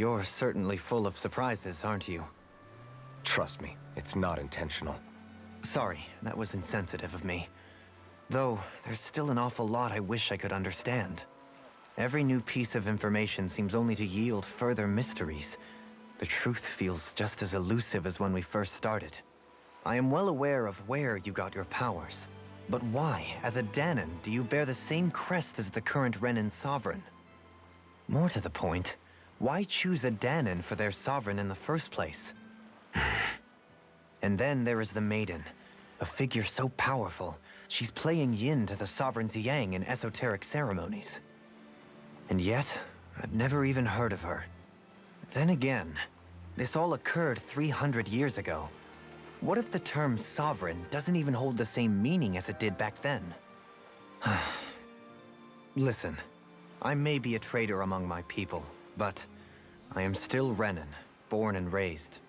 You're certainly full of surprises, aren't you? Trust me, it's not intentional. Sorry, that was insensitive of me. Though, there's still an awful lot I wish I could understand. Every new piece of information seems only to yield further mysteries. The truth feels just as elusive as when we first started. I am well aware of where you got your powers. But why, as a Dahnan, do you bear the same crest as the current Renan sovereign? More to the point, why choose a Dahnan for their sovereign in the first place? And then there is the Maiden, a figure so powerful, she's playing yin to the sovereign's yang in esoteric ceremonies. And yet, I've never even heard of her. Then again, this all occurred 300 years ago. What if the term sovereign doesn't even hold the same meaning as it did back then? Listen, I may be a traitor among my people, but I am still Renan, born and raised.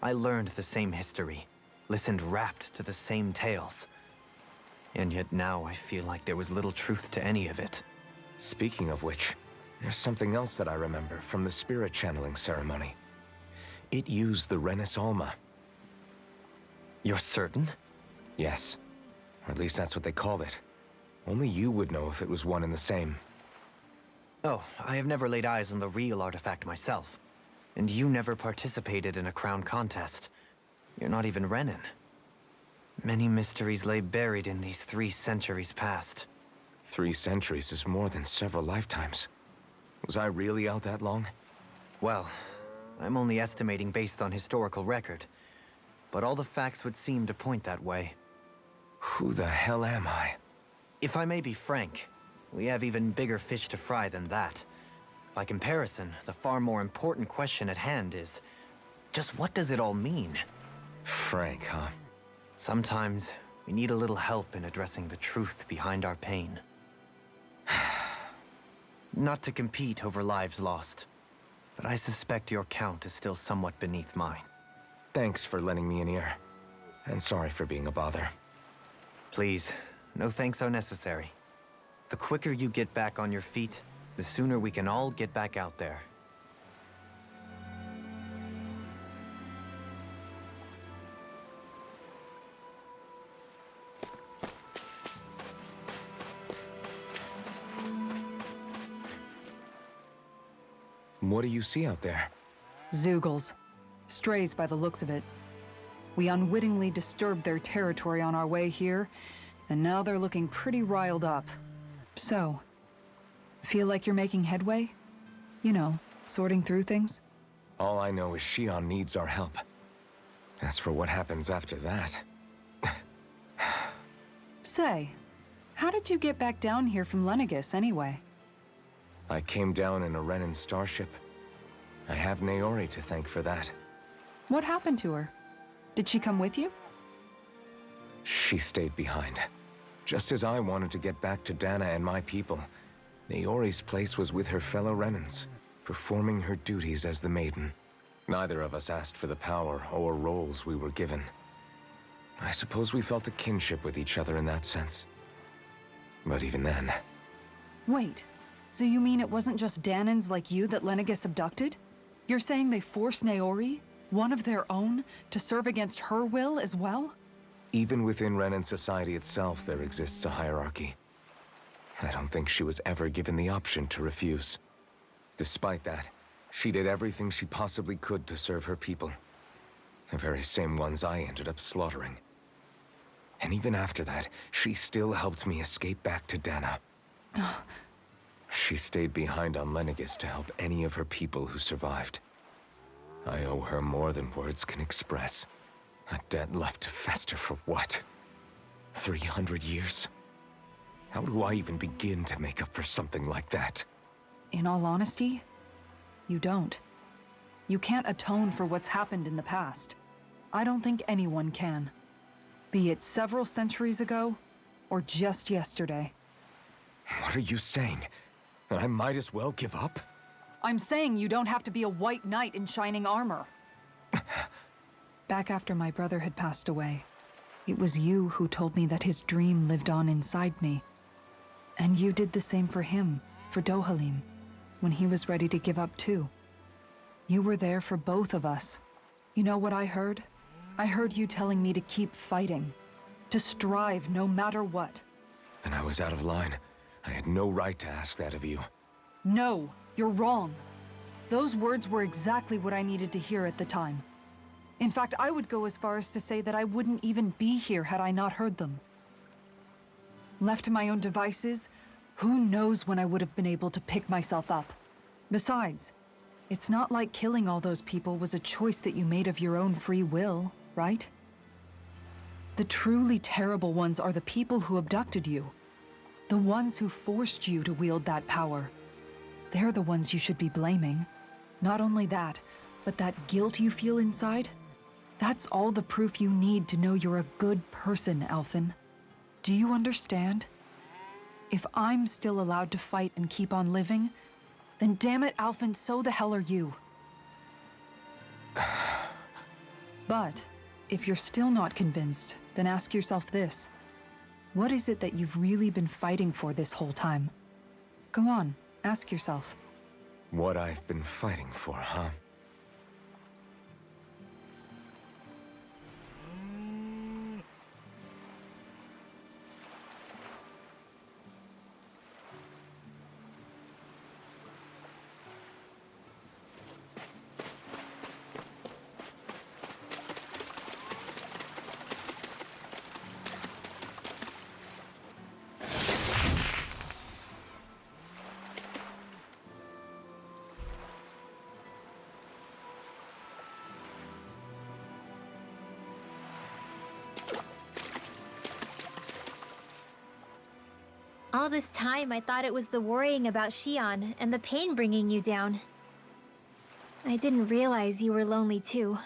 I learned the same history, listened rapt to the same tales. And yet now I feel like there was little truth to any of it. Speaking of which, there's something else that I remember from the spirit channeling ceremony. It used the Renis Alma. You're certain? Yes. Or at least that's what they called it. Only you would know if it was one and the same. Oh, I have never laid eyes on the real artifact myself. And you never participated in a crown contest. You're not even Renan. Many mysteries lay buried in these 3 centuries past. 3 centuries is more than several lifetimes. Was I really out that long? Well, I'm only estimating based on historical record. But all the facts would seem to point that way. Who the hell am I? If I may be frank, we have even bigger fish to fry than that. By comparison, the far more important question at hand is, just what does it all mean? Frank, huh? Sometimes, we need a little help in addressing the truth behind our pain. Not to compete over lives lost, but I suspect your count is still somewhat beneath mine. Thanks for lending me an ear. And sorry for being a bother. Please, no thanks are necessary. The quicker you get back on your feet, the sooner we can all get back out there. What do you see out there? Zeugles. Strays by the looks of it. We unwittingly disturbed their territory on our way here, and now they're looking pretty riled up. So, feel like you're making headway? You know, sorting through things? All I know is Xion needs our help. As for what happens after that... Say, how did you get back down here from Lenegis anyway? I came down in a Renan starship. I have Naori to thank for that. What happened to her? Did she come with you? She stayed behind. Just as I wanted to get back to Dana and my people, Naori's place was with her fellow Renans, performing her duties as the Maiden. Neither of us asked for the power or roles we were given. I suppose we felt a kinship with each other in that sense. But even then... Wait, so you mean it wasn't just Dahnans like you that Lenegis abducted? You're saying they forced Naori, one of their own, to serve against her will as well? Even within Renan society itself, there exists a hierarchy. I don't think she was ever given the option to refuse. Despite that, she did everything she possibly could to serve her people. The very same ones I ended up slaughtering. And even after that, she still helped me escape back to Dana. She stayed behind on Lenegis to help any of her people who survived. I owe her more than words can express. A debt left to fester for what? 300 years? How do I even begin to make up for something like that? In all honesty, you don't. You can't atone for what's happened in the past. I don't think anyone can. Be it several centuries ago, or just yesterday. What are you saying? That I might as well give up? I'm saying you don't have to be a white knight in shining armor. Back after my brother had passed away, it was you who told me that his dream lived on inside me. And you did the same for him, for Dohalim, when he was ready to give up too. You were there for both of us. You know what I heard? I heard you telling me to keep fighting. To strive no matter what. And I was out of line. I had no right to ask that of you. No, you're wrong. Those words were exactly what I needed to hear at the time. In fact, I would go as far as to say that I wouldn't even be here had I not heard them. Left to my own devices, who knows when I would have been able to pick myself up. Besides, it's not like killing all those people was a choice that you made of your own free will, right? The truly terrible ones are the people who abducted you. The ones who forced you to wield that power. They're the ones you should be blaming. Not only that, but that guilt you feel inside, that's all the proof you need to know you're a good person, Alphen. Do you understand? If I'm still allowed to fight and keep on living, then damn it, Alphen, so the hell are you. But if you're still not convinced, then ask yourself this. What is it that you've really been fighting for this whole time? Go on, ask yourself. What I've been fighting for, huh? All this time, I thought it was the worrying about Xion and the pain bringing you down. I didn't realize you were lonely too.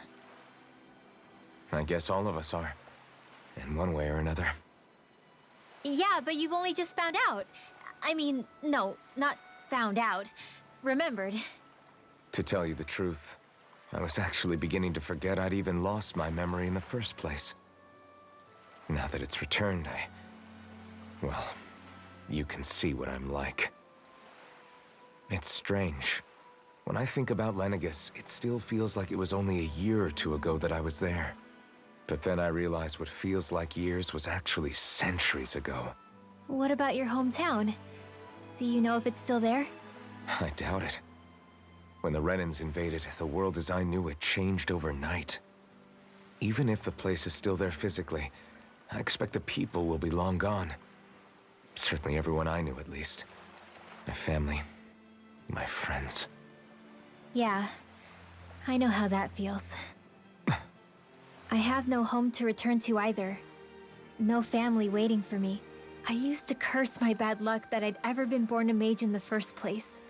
I guess all of us are. In one way or another. Yeah, but you've only just found out. I mean, no, not found out. Remembered. To tell you the truth, I was actually beginning to forget I'd even lost my memory in the first place. Now that it's returned, well, you can see what I'm like. It's strange. When I think about Lenegis, it still feels like it was only a year or two ago that I was there. But then I realized what feels like years was actually centuries ago. What about your hometown? Do you know if it's still there? I doubt it. When the Renans invaded, the world as I knew it changed overnight. Even if the place is still there physically, I expect the people will be long gone. Certainly everyone I knew, at least. My family, my friends. Yeah, I know how that feels. I have no home to return to either. No family waiting for me. I used to curse my bad luck that I'd ever been born a mage in the first place.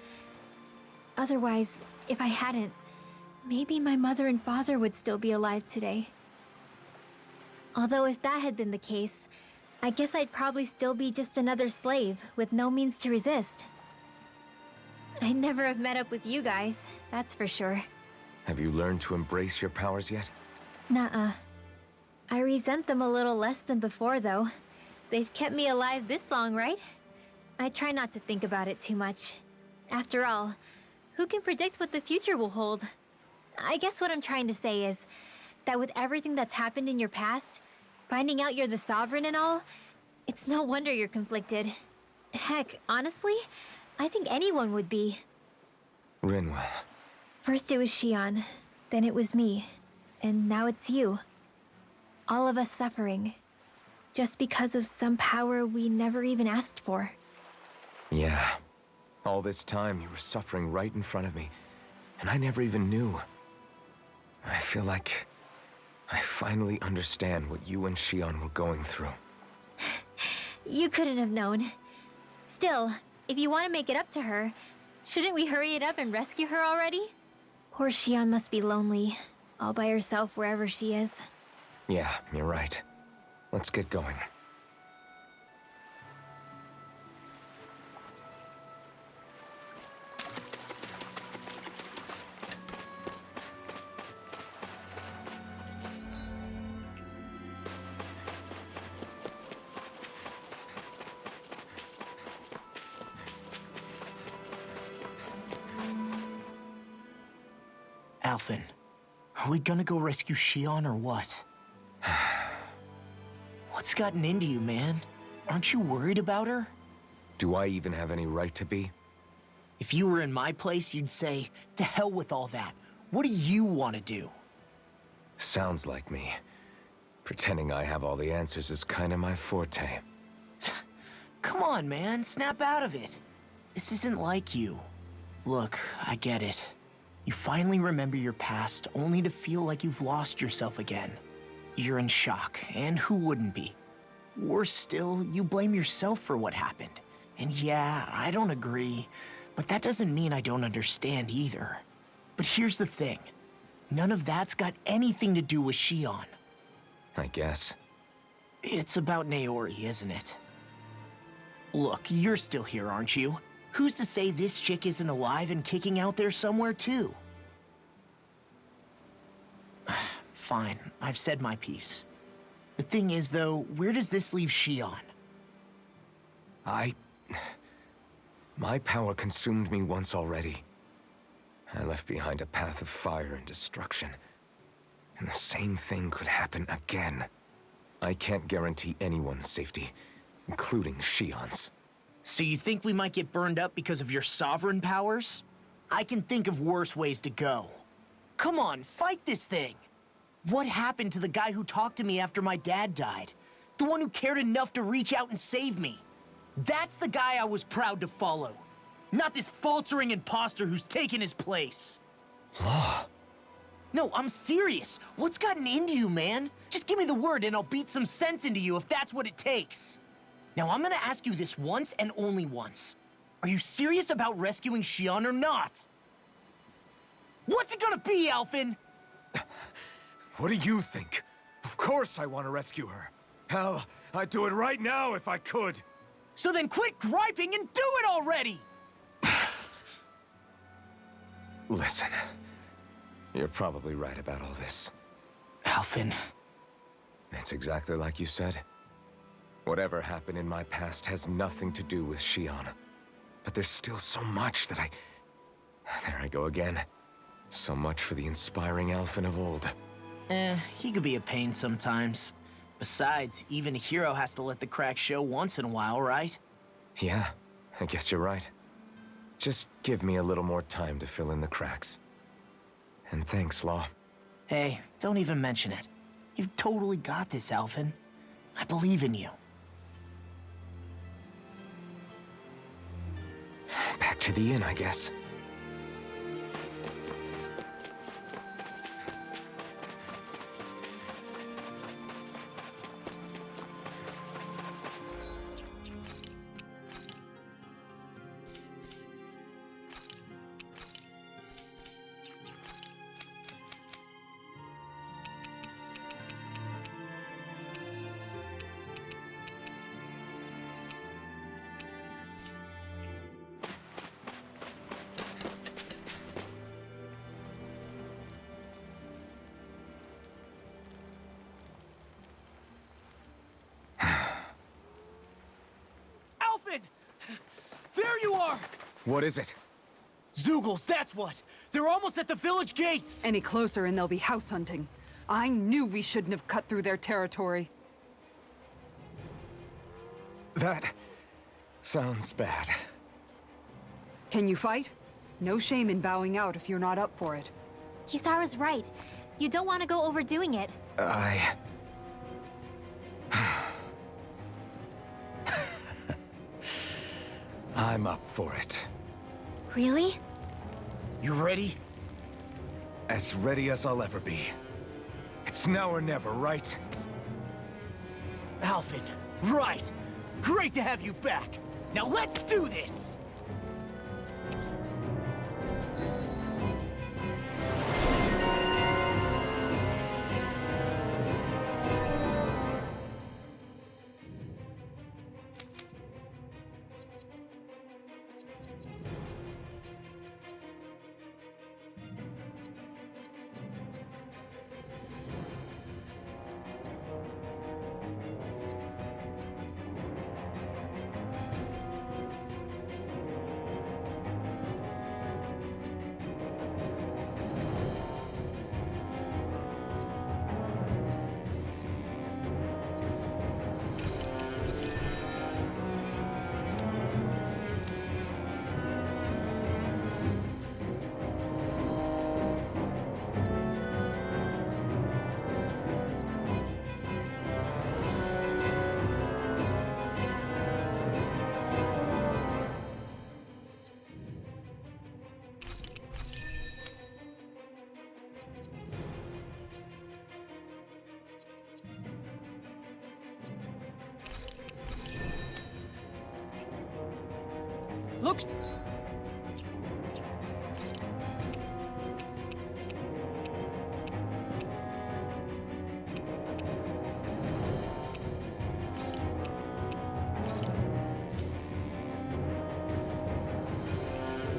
Otherwise, if I hadn't, maybe my mother and father would still be alive today. Although if that had been the case, I guess I'd probably still be just another slave with no means to resist. I'd never have met up with you guys, that's for sure. Have you learned to embrace your powers yet? Nuh-uh. I resent them a little less than before, though. They've kept me alive this long, right? I try not to think about it too much. After all, who can predict what the future will hold? I guess what I'm trying to say is that with everything that's happened in your past, finding out you're the Sovereign and all, it's no wonder you're conflicted. Heck, honestly, I think anyone would be. Rinwell. First it was Xion, then it was me, and now it's you. All of us suffering, just because of some power we never even asked for. Yeah. All this time you were suffering right in front of me, and I never even knew. I feel like I finally understand what you and Xion were going through. You couldn't have known. Still, if you want to make it up to her, shouldn't we hurry it up and rescue her already? Poor Xion must be lonely, all by herself wherever she is. Yeah, you're right. Let's get going. Alphen, are we gonna go rescue Shion or what? What's gotten into you, man? Aren't you worried about her? Do I even have any right to be? If you were in my place, you'd say, to hell with all that. What do you want to do? Sounds like me. Pretending I have all the answers is kind of my forte. Come on, man. Snap out of it. This isn't like you. Look, I get it. You finally remember your past, only to feel like you've lost yourself again. You're in shock, and who wouldn't be? Worse still, you blame yourself for what happened. And yeah, I don't agree, but that doesn't mean I don't understand either. But here's the thing. None of that's got anything to do with Shion. I guess. It's about Naori, isn't it? Look, you're still here, aren't you? Who's to say this chick isn't alive and kicking out there somewhere, too? Fine, I've said my piece. The thing is, though, where does this leave Shion? My power consumed me once already. I left behind a path of fire and destruction. And the same thing could happen again. I can't guarantee anyone's safety, including Shion's. So you think we might get burned up because of your sovereign powers? I can think of worse ways to go. Come on, fight this thing! What happened to the guy who talked to me after my dad died? The one who cared enough to reach out and save me? That's the guy I was proud to follow. Not this faltering imposter who's taken his place. Law. No, I'm serious. What's gotten into you, man? Just give me the word and I'll beat some sense into you if that's what it takes. Now, I'm gonna ask you this once and only once. Are you serious about rescuing Shion or not? What's it gonna be, Alphen? What do you think? Of course I want to rescue her. Hell, I'd do it right now if I could. So then quit griping and do it already! Listen, you're probably right about all this. Alphen. It's exactly like you said. Whatever happened in my past has nothing to do with Shion. But there's still so much that There I go again. So much for the inspiring Alphen of old. He could be a pain sometimes. Besides, even a hero has to let the cracks show once in a while, right? Yeah, I guess you're right. Just give me a little more time to fill in the cracks. And thanks, Law. Hey, don't even mention it. You've totally got this, Alphen. I believe in you. Back to the inn, I guess. Alphen! There you are! What is it? Zeugles, that's what! They're almost at the village gates! Any closer and they'll be house hunting. I knew we shouldn't have cut through their territory. That sounds bad. Can you fight? No shame in bowing out if you're not up for it. Kisara's right. You don't want to go overdoing it. I'm up for it. Really? You ready? As ready as I'll ever be. It's now or never, right? Alphen, right! Great to have you back! Now let's do this!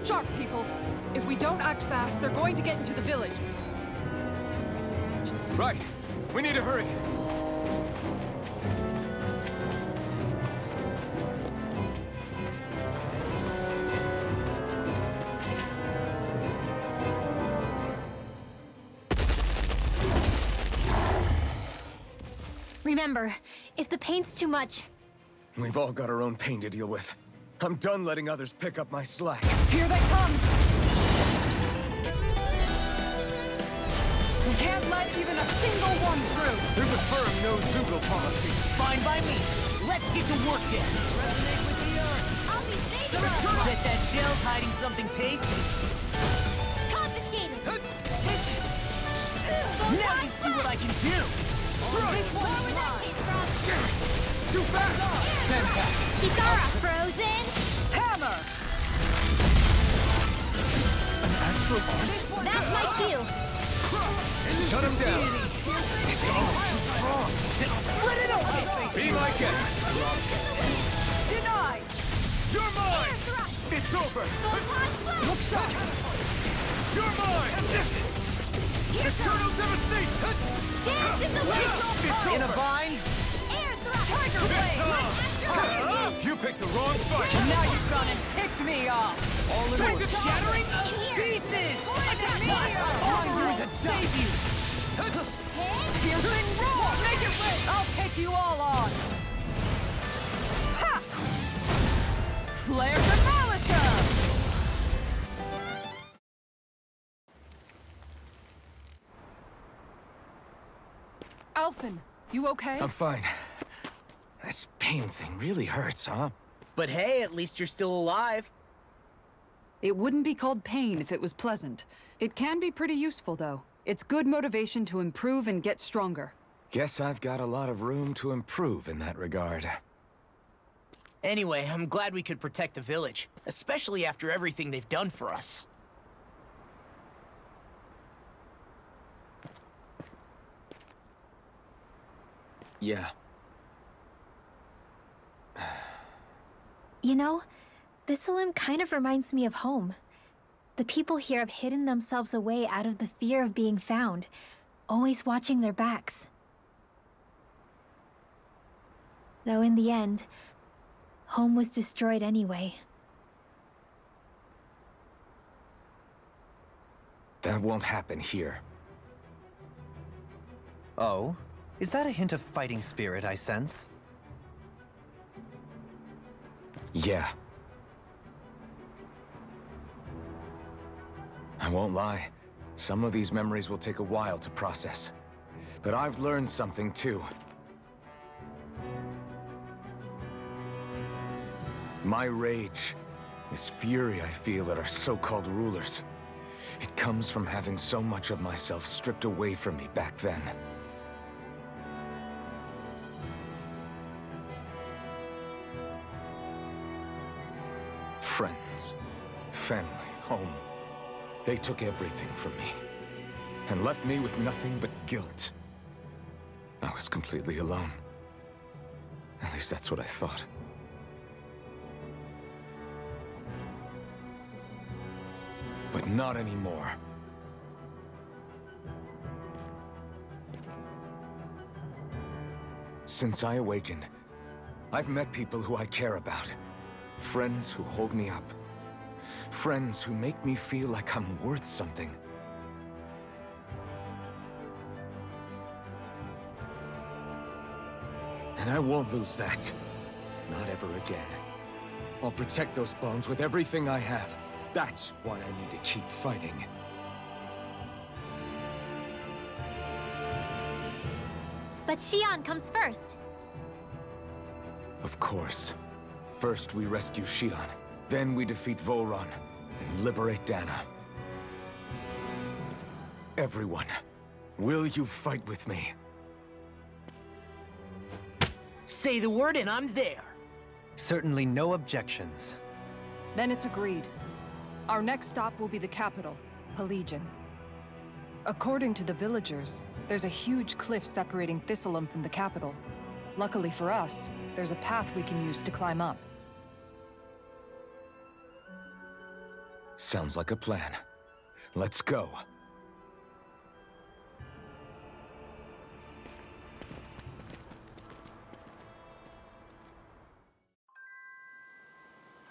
Sharp, people! If we don't act fast, they're going to get into the village. Right. We need to hurry. Remember, if the pain's too much, We've all got our own pain to deal with. I'm done letting others pick up my slack. Here they come! We can't let even a single one through! There's a firm no-Zoogle policy. Fine by me. Let's get to work then. Resonate with the earth. I'll be safe. Bet that shell's hiding something tasty. Confiscated. Now you see what I can do. This one's mine! Too fast! Stand back. Kisara, frozen. Hammer! An astral arm? That's my cue. Shut him down. It's almost too strong. Split it open. Be my guest. Denied! You're mine! It's over! Look sharp! You're mine! Eternal devastation! Dance in the wind. In a bind? Air thrust. Tiger blade! You picked the wrong fight! And now you've gone and ticked me off! All in Take all, it shattering In here. pieces. Blinded meteor! I'm here to save you. Searing roar! Make it win! I'll take you all on! Ha! Flare Demolisher! Alphen, you okay? I'm fine. This pain thing really hurts, huh? But hey, at least you're still alive. It wouldn't be called pain if it was pleasant. It can be pretty useful, though. It's good motivation to improve and get stronger. Guess I've got a lot of room to improve in that regard. Anyway, I'm glad we could protect the village, especially after everything they've done for us. Yeah. You know, Thistleum kind of reminds me of home. The people here have hidden themselves away out of the fear of being found, always watching their backs. Though in the end, home was destroyed anyway. That won't happen here. Oh? Is that a hint of fighting spirit I sense? Yeah. I won't lie. Some of these memories will take a while to process. But I've learned something too. My rage, this fury I feel at our so-called rulers, it comes from having so much of myself stripped away from me back then. Friends, family, home. They took everything from me, and left me with nothing but guilt. I was completely alone. At least that's what I thought. But not anymore. Since I awakened, I've met people who I care about. Friends who hold me up. Friends who make me feel like I'm worth something. And I won't lose that. Not ever again. I'll protect those bones with everything I have. That's why I need to keep fighting. But Xion comes first. Of course. First we rescue Xion, then we defeat Volron and liberate Dana. Everyone, will you fight with me? Say the word and I'm there. Certainly no objections. Then it's agreed. Our next stop will be the capital, Pelegion. According to the villagers, there's a huge cliff separating Thistleum from the capital. Luckily for us, there's a path we can use to climb up. Sounds like a plan. Let's go.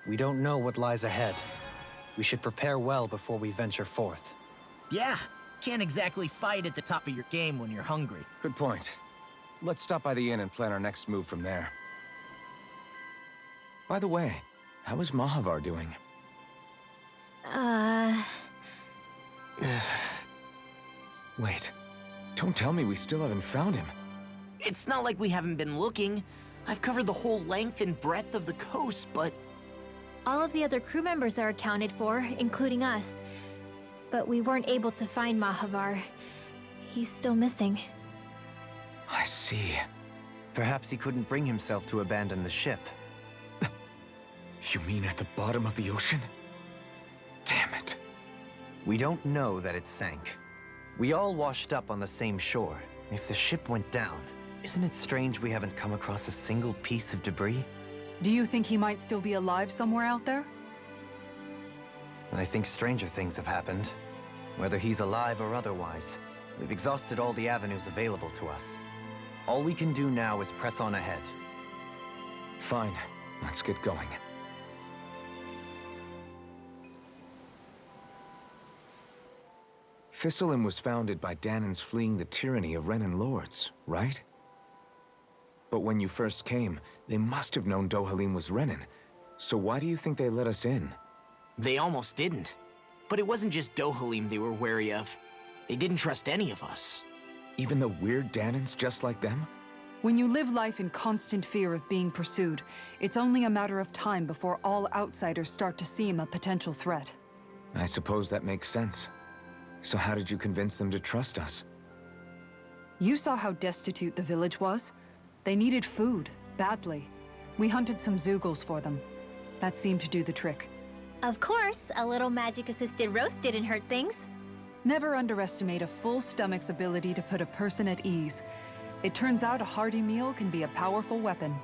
We don't know what lies ahead. We should prepare well before we venture forth. Yeah, can't exactly fight at the top of your game when you're hungry. Good point. Let's stop by the inn and plan our next move from there. By the way, how is Mahavar doing? Wait. Don't tell me we still haven't found him. It's not like we haven't been looking. I've covered the whole length and breadth of the coast, but All of the other crew members are accounted for, including us. But we weren't able to find Mahavar. He's still missing. I see. Perhaps he couldn't bring himself to abandon the ship. You mean at the bottom of the ocean? Damn it. We don't know that it sank. We all washed up on the same shore. If the ship went down, isn't it strange we haven't come across a single piece of debris? Do you think he might still be alive somewhere out there? I think stranger things have happened. Whether he's alive or otherwise, we've exhausted all the avenues available to us. All we can do now is press on ahead. Fine. Let's get going. Thistleum was founded by Danans fleeing the tyranny of Renan lords, right? But when you first came, they must have known Dohalim was Renan. So why do you think they let us in? they almost didn't. But it wasn't just Dohalim they were wary of. They didn't trust any of us. Even the weird Danans just like them? When you live life in constant fear of being pursued, it's only a matter of time before all outsiders start to seem a potential threat. I suppose that makes sense. So how did you convince them to trust us? You saw how destitute the village was. They needed food, badly. We hunted some Zeugles for them. That seemed to do the trick. Of course, a little magic-assisted roast didn't hurt things. Never underestimate a full stomach's ability to put a person at ease. It turns out a hearty meal can be a powerful weapon.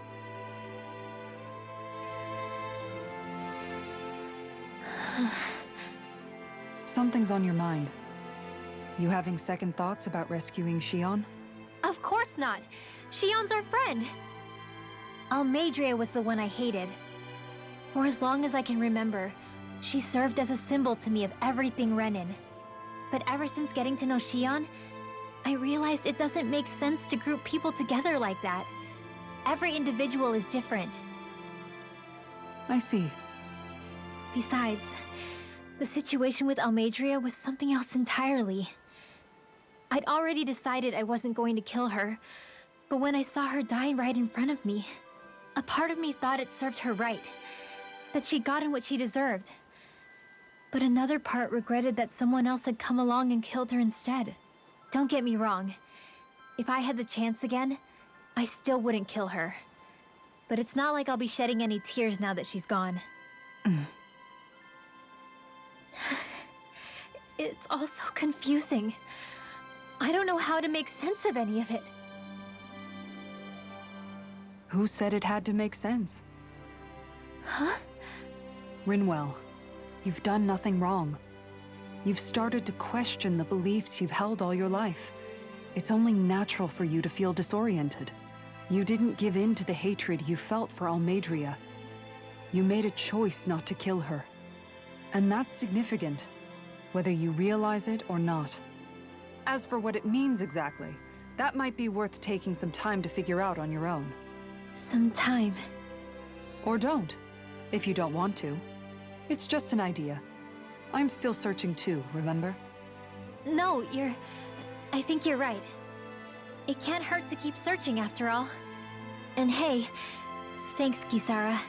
Something's on your mind. You having second thoughts about rescuing Shion? Of course not. Shion's our friend. Almeidrea was the one I hated. For as long as I can remember, she served as a symbol to me of everything Renan. But ever since getting to know Shion, I realized it doesn't make sense to group people together like that. Every individual is different. I see. Besides, the situation with Almeidrea was something else entirely. I'd already decided I wasn't going to kill her, but when I saw her die right in front of me, a part of me thought it served her right, that she'd gotten what she deserved. But another part regretted that someone else had come along and killed her instead. Don't get me wrong. If I had the chance again, I still wouldn't kill her. But it's not like I'll be shedding any tears now that she's gone. It's all so confusing. I don't know how to make sense of any of it. Who said it had to make sense? Huh? Rinwell, you've done nothing wrong. You've started to question the beliefs you've held all your life. It's only natural for you to feel disoriented. You didn't give in to the hatred you felt for Almeidrea. You made a choice not to kill her. And that's significant, whether you realize it or not. As for what it means exactly, that might be worth taking some time to figure out on your own. Some time. Or don't, if you don't want to. It's just an idea. I'm still searching too, remember? No, I think you're right. It can't hurt to keep searching after all. And hey, thanks, Kisara.